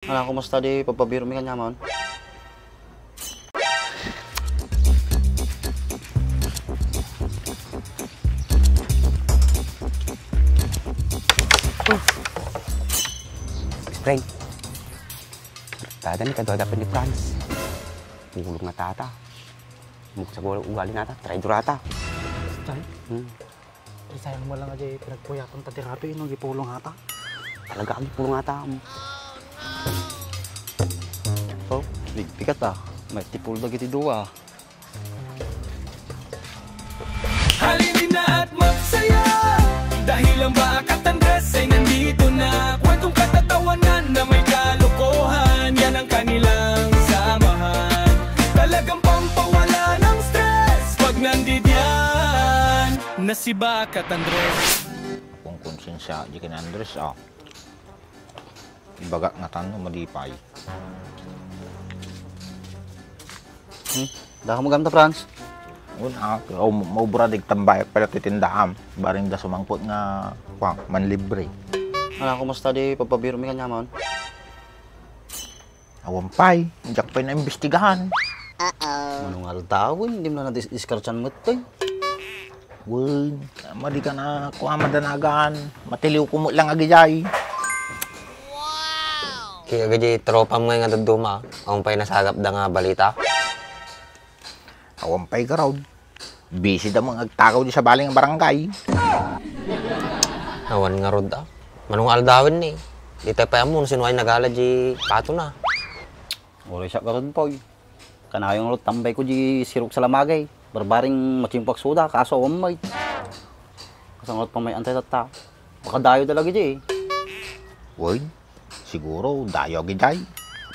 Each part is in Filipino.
Anak, kumusta di pagpabiro mi kanyaman? Friend, tada ni kadwa dapat ni Franz. Ngulog na tata. Mukha sa ugali nata, traidor ata. Chay? Sayang mo lang aja pinagpuyatan ta terapi nung gipulong hata. Talaga ang pulong ata. Oh, bigat ah. May tipul na giti duwa. Halinin na at magsaya dahil ang Bakat Andres ay nandito na. Kwentong katatawanan na may kalokohan, yan ang kanilang samahan. Talagang pampawala ng stress pag nandidyan na si Bakat Andres. Kung konsensya di kin Andres ibaga nga tanong madipay. Daka mo gamta, Franz. Maubra dig tambay pala titindaam baring da sumangpot nga manlibre. Anak, kumusta di pagpabiro mi kanyaman? Awampay, jak pa na imbestigahan. Manungal tao, hindi mo na diskarchan mo ito. Uy, madi ka na kuha madanagan. Matiliw ko mo lang agijay. Kaya gaji tropa mo nga duma, ang pay nasagap da nga balita. Awampay ka raw. Busy da mga agtakaw di sa baling barangay. Awan nga rod ah. Manung aldawin ni. Di tayo pa mo, sinuay nagala di pato na. Uri siya karon po. Kanayong rot tambay ko di sirok sa lamagay. Barbaring machimpak suda, kaso umay. Kasangot pa may antay tata. Baka dayo talaga di Uy, siguro dayo agijay.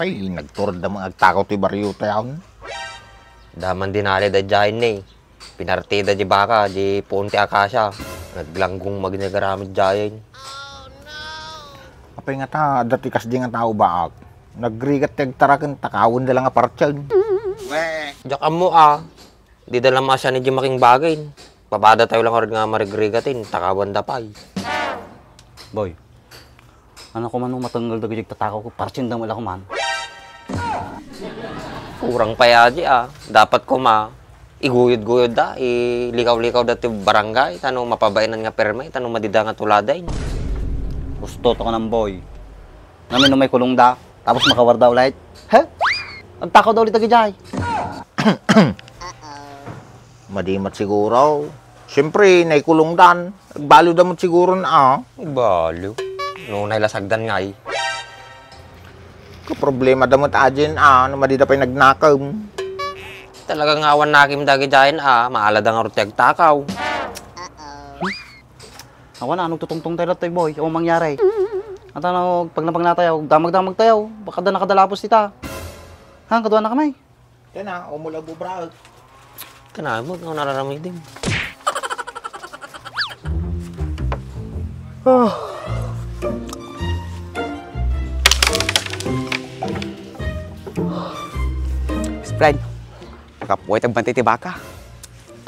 Ay, nagturod da mga agtakaw ti baryo tayon. Daman dinali da dyan ni. Pinartida di baka, di punti akasya. Naglanggong magnagaramit dyan. Apay nga ta, dati kas di nga tao baak. Nagrigat tagtarakan, takawin da lang apartyan. Diyak mo ah. Di dala masya ni Jimaking bagay. Papada tayo lang orin nga marigrigatin. Takawan da pay. Boy, ano ko man nung matanggal da gajig tatakaw ko, parchin da wala ko man. Kurang payaji ah. Dapat ko iguyod-guyod da. Ilikaw-likaw dati barangay. Tanong mapabainan nga permay. Tanong madida nga tuladay. Gusto to ko ng boy. Namin nung may kulong da, tapos makawar daw ulit. He? Ang takaw daw ulit agajay. Madimat siguro. Siyempre, naikulong dan. Nagbalo da mo siguro na Balo. Noong nailasagdan nga eh. Problema da mo taadin na madida pa'y nagnakaw. Talagang awan nakim dagi dyan maalad ang aruteg takaw. Ako na, anong tutungtong tayo tayo boy? Ano mangyari? At ano, pag napang natayaw, damag-damag tayo. Baka da nakadalapos tita. Ha, kaduan na kamay. Yan na, umulag bubraag. Kanamot, ako nararamay din. Friend, nakapuwit ang bantay tibaka.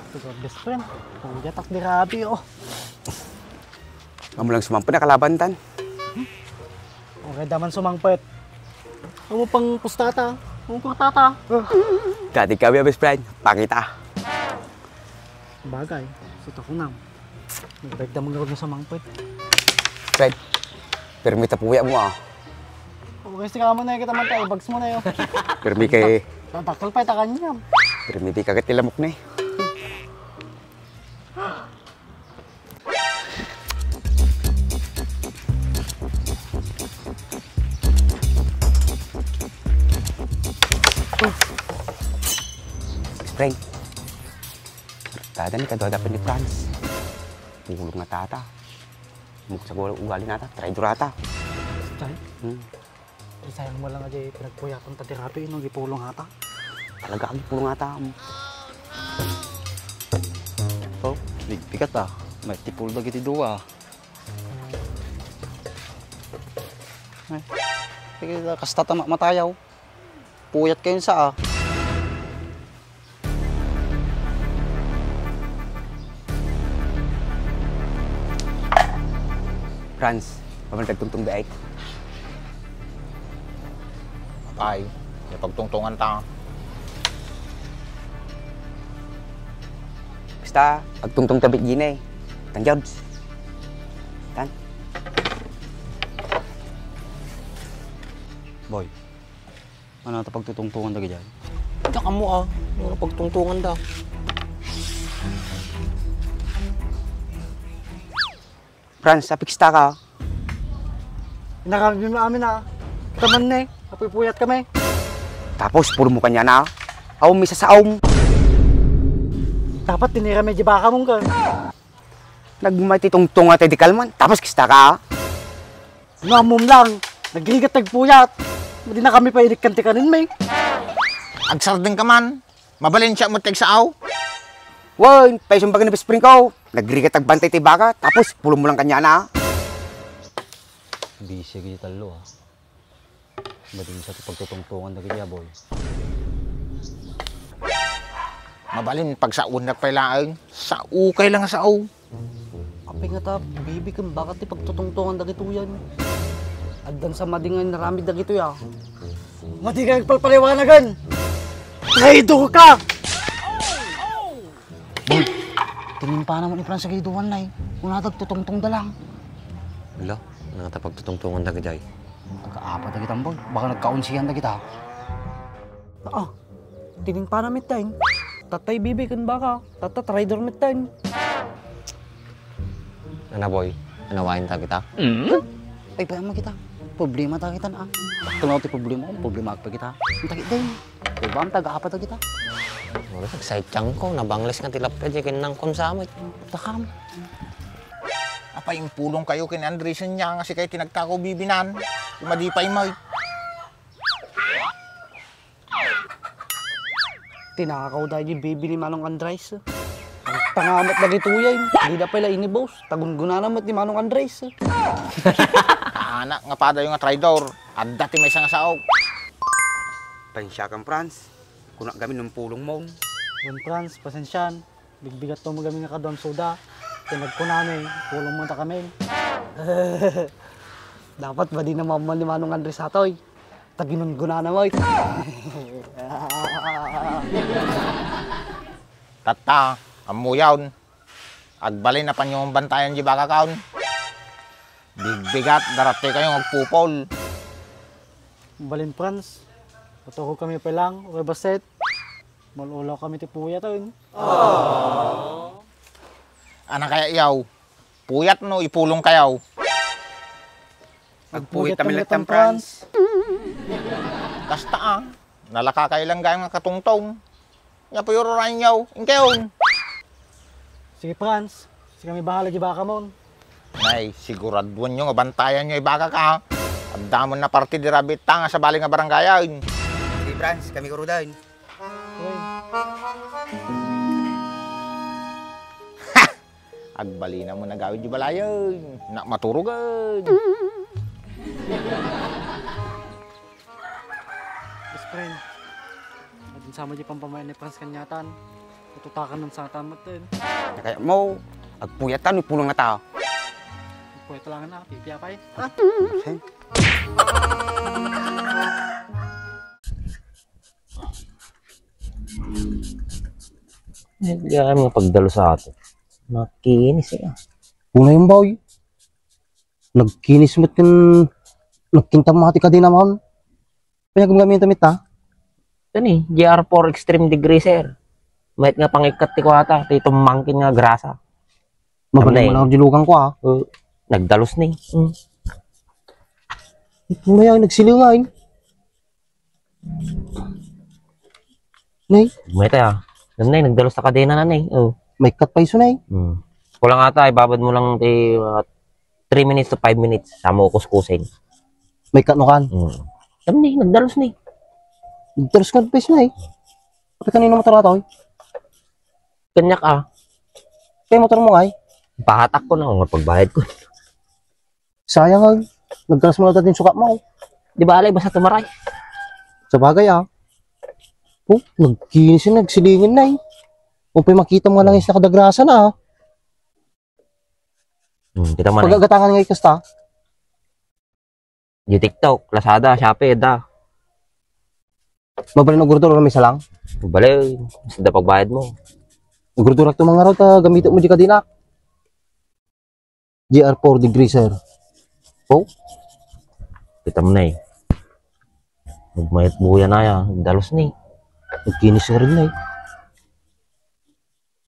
Ito best friend. Kung jatak di rabi oh. Amo lang sumampo na kalabantan. Okay daman sumangpet. Ano pang pustata? Ano kurtata? Dati kami best friend, pakita. Bagay. Suta ko nam. Nagbalik damang gawag na sumangpet. Friend, permita puwi mo Okay, sika mo na kita man tayo. Bags mo na yun. Permi kay, Tatakal pa itakan niya. permi di kagat ilamok na Friend, tada ni kadwa dapat ni Franz. Ngulog na tata. Mukha sa ugali nata, traidor ata. Chay? Sayang mo lang aja pinagpuyatan ta terapi nung gipulong hata. Talaga ang pulong ata. Oh, bigat ah. May tipul na giti duwa. Ay, kasta matayaw. Puyat kayo sa Franz, pamantag tungtong daig. Ay, may pagtungtungan ta. Basta, pagtungtong tabit gini. Tan Jods. Tan. Boy, ano ito pagtutungtungan na ganyan? Tsaka mo ano pagtungtungan daw. Franz, apiksta ka. Inakarami mo amin ha. Taman na eh. Kapipuyat kami. Tapos, puro mo kanya na. Aum, misa sa aum. Dapat tinira medyo baka mong ka. Nagmatitungtong at di kalman. Tapos, kista ka. Namum lang. Nagrigat nagpuyat. Hindi na kami pa inikkanti kanin may. Agsardeng ka man. Mabalin siya mo saaw. Woy, paisong bagay na spring ko. Nagrigat nagbantay ti baka. Tapos, pulo mo lang kanya na. Busy kayo talo ah. Badin sa ito pagtutungtungan na ganyan, boy. Mabalin pag sa unak pa lang. Sa ukay lang sa aw. Kapay nga ta, baby kang bakit ipagtutungtungan na gito yan? Addan sa madingan naramid na gito ya. Madi ka nagpalpaliwanagan! Traitor ka! Boy, tingin pa naman ni Franz sa giduan na eh. Kung natagtutungtong da lang. Wala, pagtutungtungan na gajay. Nagkaapat na kitang boy, baka nagkaunsihan na kita. Tingin pa namin tayo. Tatay bibi kan baka, tata trader mit tayo. Ano boy, anawain ta kita? Ay, payama kita. Problema ta kita na. Kung ako problema ko, problema pa kita. Ang takit din. Ay, ba ang taga-apat na kita? Wala, nagsaytiyang ko, nabangles nga tilap ka dyan, kinang konsamot. Takam. Apa yung pulong kayo kin Andresen niya nga si kayo tinagtako bibinan. Umadipay mo. Tinakaw dahil yung baby ni Manong Andres. Ang tangamat na gito yan. Hindi na pala inibos. Tagun-guna naman ni Manong Andres. Anak nga pada yung nga traidor. At dati may isang saog. Pansya kang Franz. Kuna kami ng pulong mo. Don Franz, pasensyan. Bigbigat to mo kami nga kadon soda. Tinagkunani, pulong mo ta kami. Dapat ba di na maman ni Manong Andres atoy? Taginun-guna na mo. Tata, amuyaw. Agbalin na pan yung bantayan di baka kaon. Bigbigat, darate kayo magpupol. Balin Franz, patuho kami pa lang, okay baset. Malulaw kami ti puya to. Anak kaya iyaw. Puyat no, ipulong kayaw. Magpuhit kami lang Franz. Kasta nalaka kayo lang gayong nga katungtong. Nga po yung rain yaw, inkeon. Sige Franz, sige kami bahala di baka mon. Nay, siguraduan nyo nga bantayan nyo ibaka ka. At damon na parte di rabit nga sa bali nga barangayan. Sige Franz, kami kurudan. Agbali na mo na gawin di balayan. Na maturugan. Best friend, adin sama di pampamayan ni Franz kanyatan. Tututakan ng sa tamat din. Kaya mo, agpuyatan, pulong na tao. Pwede lang na, pipiyapay. Hindi kami nga pagdalo sa ato. Nakinis eh. Una yung boy. Nagkinis mo't yung nagkintamati ka din naman. Kaya gumagamit damit ha? Ito ni, GR4 Extreme Degree sir. Mahit nga pangikat ti ko ata, ito mangkin nga grasa. Magaling mo lang dilugan ko ha. Nagdalos ni. Maya nagsilingain. Nay, Mahit ah. Nanay, nagdalos sa kadena na nay. may cut pa iso nay. Kulang ata, ibabad mo lang 3 minutes to 5 minutes. Sama ko kuskusin. May cut no kan. Sabi ni, nagdalos ni. Terus ka pa iso nay. Kapag kanino motor ato? Kanyak ah. Kaya motor mo ay. Pahatak ko na kung pagbayad ko. Sayang ay. Nagkalas mo na natin sukat mo. Di ba alay, basta tumaray. Sa bagay ah. Oh, nagkinis yun, nagsilingin na eh. Kung pa'y makita mo nga lang is nakadagrasa na ah. Kita mo na. Pagagatangan nga ikasta. Yung TikTok, Lazada, Shopee, da. Mabalin ng gurdura kami sa lang. Balay, sa pagbayad mo. Gurdura ito mga raw ta gamitin mo di ka dinak. GR4 degree sir. Oh, Kita mo na eh. Magmayat buya na yan. Dalos na eh. nagkinis na rin na eh.